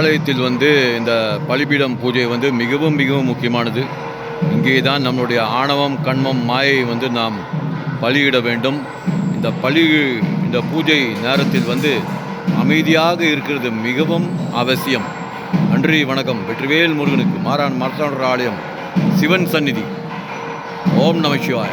ஆலயத்தில் இந்த பலிபீடம் பூஜை மிகவும் மிகவும் முக்கியமானது. இங்கே தான் நம்மளுடைய ஆணவம், கண்மம், மாயை நாம் பலியிட வேண்டும். இந்த பூஜை நேரத்தில் அமைதியாக இருக்கிறது மிகவும் அவசியம். நன்றி, வணக்கம். வெற்றிவேல் முருகனுக்கு. மாறான் மார்த்தாண்டர் ஆலயம், சிவன் சந்நிதி. ஓம் நம சிவாய.